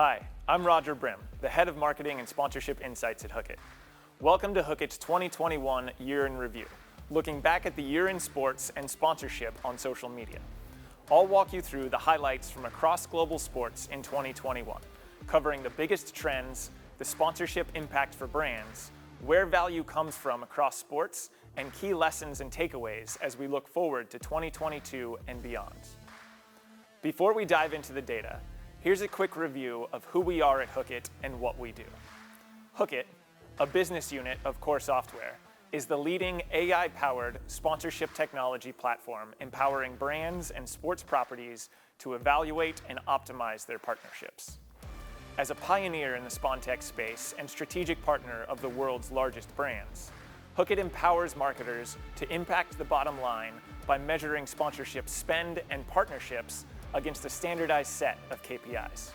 Hi, I'm Roger Brim, the Head of Marketing and Sponsorship Insights at Hookit. Welcome to Hookit's 2021 Year in Review, looking back at the year in sports and sponsorship on social media. I'll walk you through the highlights from across global sports in 2021, covering the biggest trends, the sponsorship impact for brands, where value comes from across sports, and key lessons and takeaways as we look forward to 2022 and beyond. Before we dive into the data, here's a quick review of who we are at Hookit and what we do. Hookit, a business unit of Core Software, is the leading AI-powered sponsorship technology platform empowering brands and sports properties to evaluate and optimize their partnerships. As a pioneer in the SponTech space and strategic partner of the world's largest brands, Hookit empowers marketers to impact the bottom line by measuring sponsorship spend and partnerships against a standardized set of KPIs.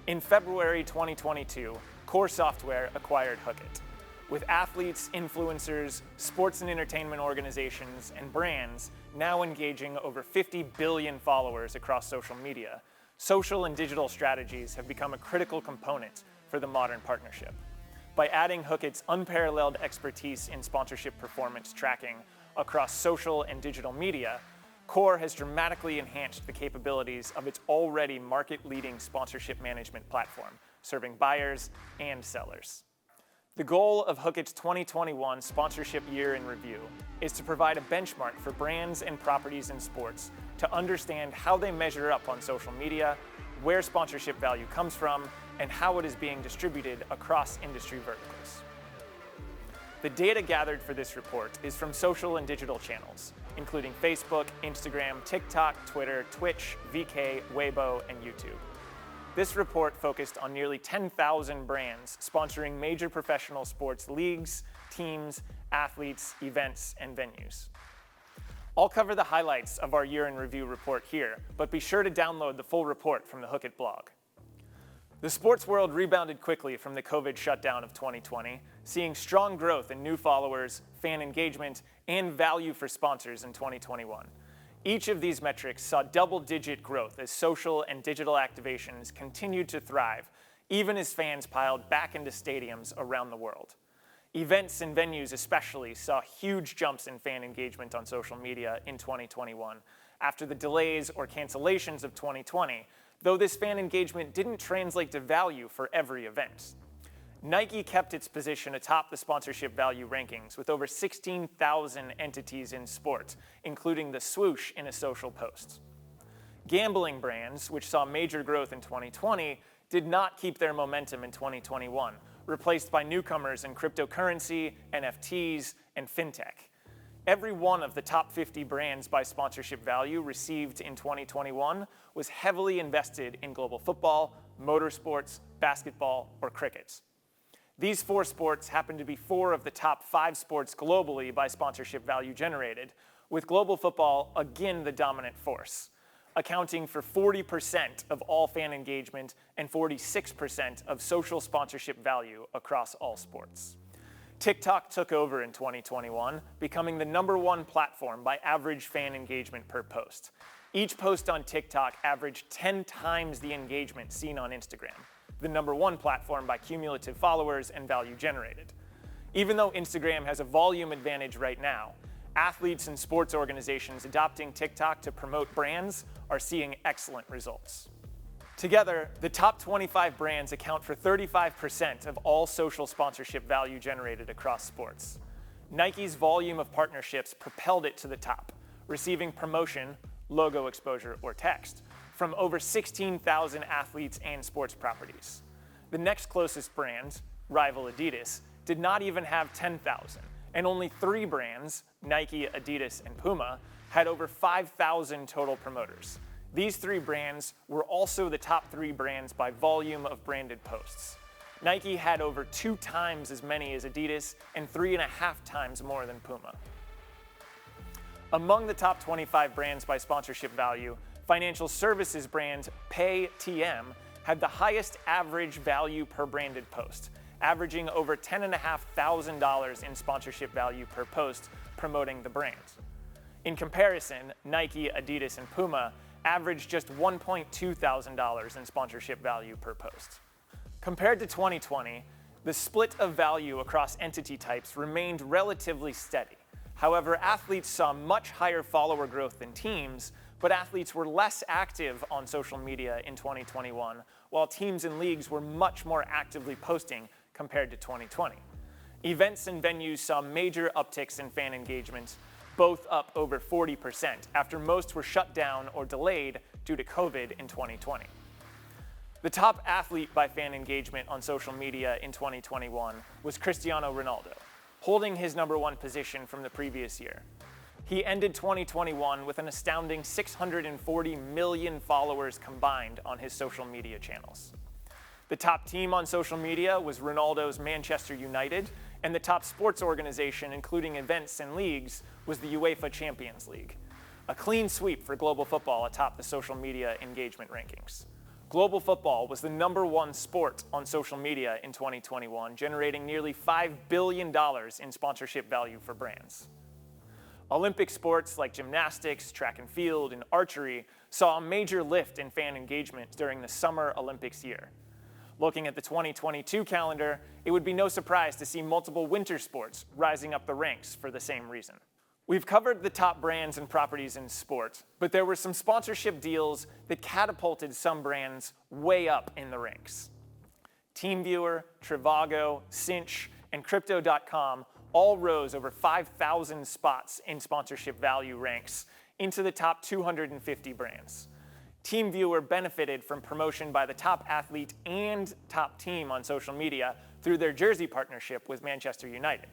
In February 2022, Core Software acquired Hookit. With athletes, influencers, sports and entertainment organizations, and brands now engaging over 50 billion followers across social media, social and digital strategies have become a critical component for the modern partnership. By adding Hookit's unparalleled expertise in sponsorship performance tracking across social and digital media, Core has dramatically enhanced the capabilities of its already market-leading sponsorship management platform, serving buyers and sellers. The goal of Hookit's 2021 Sponsorship Year in Review is to provide a benchmark for brands and properties in sports to understand how they measure up on social media, where sponsorship value comes from, and how it is being distributed across industry verticals. The data gathered for this report is from social and digital channels, including Facebook, Instagram, TikTok, Twitter, Twitch, VK, Weibo, and YouTube. This report focused on nearly 10,000 brands sponsoring major professional sports leagues, teams, athletes, events, and venues. I'll cover the highlights of our Year in Review report here, but be sure to download the full report from the Hookit blog. The sports world rebounded quickly from the COVID shutdown of 2020, seeing strong growth in new followers, fan engagement, and value for sponsors in 2021. Each of these metrics saw double-digit growth as social and digital activations continued to thrive, even as fans piled back into stadiums around the world. Events and venues especially saw huge jumps in fan engagement on social media in 2021 after the delays or cancellations of 2020, though this fan engagement didn't translate to value for every event. Nike kept its position atop the sponsorship value rankings with over 16,000 entities in sport, including the swoosh in a social post. Gambling brands, which saw major growth in 2020, did not keep their momentum in 2021, replaced by newcomers in cryptocurrency, NFTs, and fintech. Every one of the top 50 brands by sponsorship value received in 2021 was heavily invested in global football, motorsports, basketball, or cricket. These four sports happen to be four of the top 5 sports globally by sponsorship value generated, with global football again the dominant force, accounting for 40% of all fan engagement and 46% of social sponsorship value across all sports. TikTok took over in 2021, becoming the #1 platform by average fan engagement per post. Each post on TikTok averaged 10 times the engagement seen on Instagram, the #1 platform by cumulative followers and value generated. Even though Instagram has a volume advantage right now, athletes and sports organizations adopting TikTok to promote brands are seeing excellent results. Together, the top 25 brands account for 35% of all social sponsorship value generated across sports. Nike's volume of partnerships propelled it to the top, receiving promotion, logo exposure, or text from over 16,000 athletes and sports properties. The next closest brand, rival Adidas, did not even have 10,000, and only 3 brands, Nike, Adidas, and Puma, had over 5,000 total promoters. These 3 brands were also the top 3 brands by volume of branded posts. Nike had over 2 times as many as Adidas and 3.5 times more than Puma. Among the top 25 brands by sponsorship value, financial services brand PayTM had the highest average value per branded post, averaging over $10,500 in sponsorship value per post promoting the brand. In comparison, Nike, Adidas, and Puma averaged just $1,200 in sponsorship value per post. Compared to 2020, the split of value across entity types remained relatively steady. However, athletes saw much higher follower growth than teams, but athletes were less active on social media in 2021, while teams and leagues were much more actively posting compared to 2020. Events and venues saw major upticks in fan engagement, both up over 40% after most were shut down or delayed due to COVID in 2020. The top athlete by fan engagement on social media in 2021 was Cristiano Ronaldo, holding his #1 position from the previous year. He ended 2021 with an astounding 640 million followers combined on his social media channels. The top team on social media was Ronaldo's Manchester United, and the top sports organization, including events and leagues, was the UEFA Champions League. A clean sweep for global football atop the social media engagement rankings. Global football was the #1 sport on social media in 2021, generating nearly $5 billion in sponsorship value for brands. Olympic sports like gymnastics, track and field, and archery saw a major lift in fan engagement during the Summer Olympics year. Looking at the 2022 calendar, it would be no surprise to see multiple winter sports rising up the ranks for the same reason. We've covered the top brands and properties in sport, but there were some sponsorship deals that catapulted some brands way up in the ranks. TeamViewer, Trivago, Cinch, and Crypto.com all rose over 5,000 spots in sponsorship value ranks into the top 250 brands. TeamViewer benefited from promotion by the top athlete and top team on social media through their jersey partnership with Manchester United.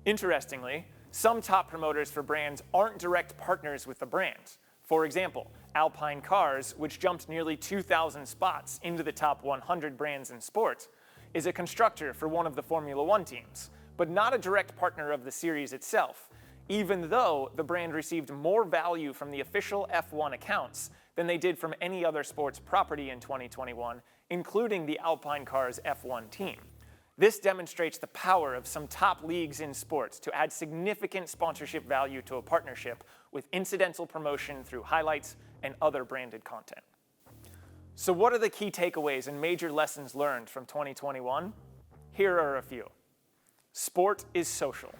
Interestingly, some top promoters for brands aren't direct partners with the brand. For example, Alpine Cars, which jumped nearly 2,000 spots into the top 100 brands in sport, is a constructor for one of the Formula One teams, but not a direct partner of the series itself, even though the brand received more value from the official F1 accounts than they did from any other sports property in 2021, including the Alpine Cars F1 team. This demonstrates the power of some top leagues in sports to add significant sponsorship value to a partnership with incidental promotion through highlights and other branded content. So what are the key takeaways and major lessons learned from 2021? Here are a few. Sport is social.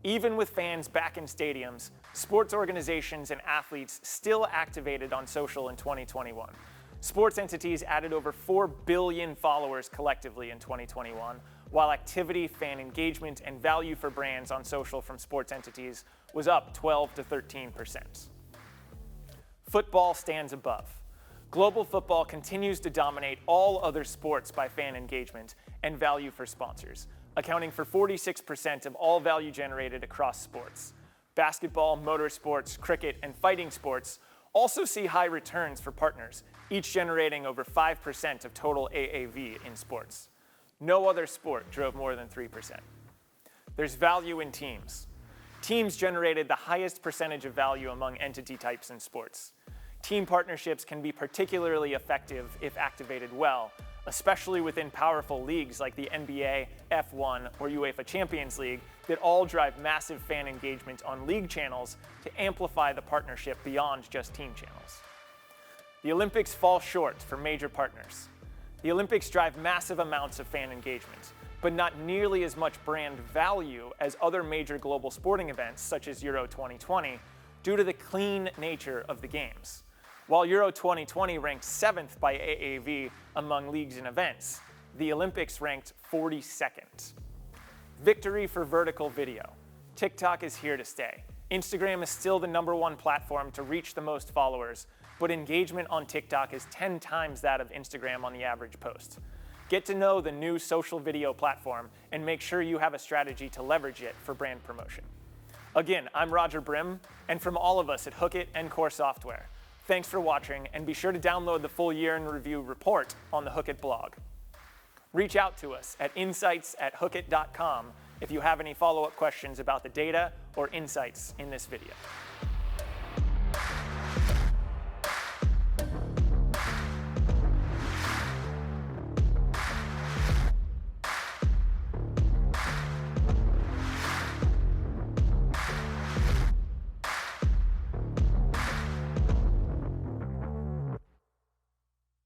Even with fans back in stadiums, sports organizations and athletes still activated on social in 2021. Sports entities added over 4 billion followers collectively in 2021, while activity, fan engagement, and value for brands on social from sports entities was up 12 to 13%. Football stands above. Global football continues to dominate all other sports by fan engagement and value for sponsors, accounting for 46% of all value generated across sports. Basketball, motorsports, cricket, and fighting sports also see high returns for partners, each generating over 5% of total AAV in sports. No other sport drove more than 3%. There's value in teams. Teams generated the highest percentage of value among entity types in sports. Team partnerships can be particularly effective if activated well, especially within powerful leagues like the NBA, F1, or UEFA Champions League that all drive massive fan engagement on league channels to amplify the partnership beyond just team channels. The Olympics fall short for major partners. The Olympics drive massive amounts of fan engagement, but not nearly as much brand value as other major global sporting events such as Euro 2020 due to the clean nature of the games. While Euro 2020 ranked 7th by AAV among leagues and events, the Olympics ranked 42nd. Victory for vertical video. TikTok is here to stay. Instagram is still the #1 platform to reach the most followers, but engagement on TikTok is 10 times that of Instagram on the average post. Get to know the new social video platform and make sure you have a strategy to leverage it for brand promotion. Again, I'm Roger Brim, and from all of us at Hookit and Core Software, thanks for watching, and be sure to download the full year in review report on the Hookit blog. Reach out to us at insights@hookit.com if you have any follow-up questions about the data or insights in this video.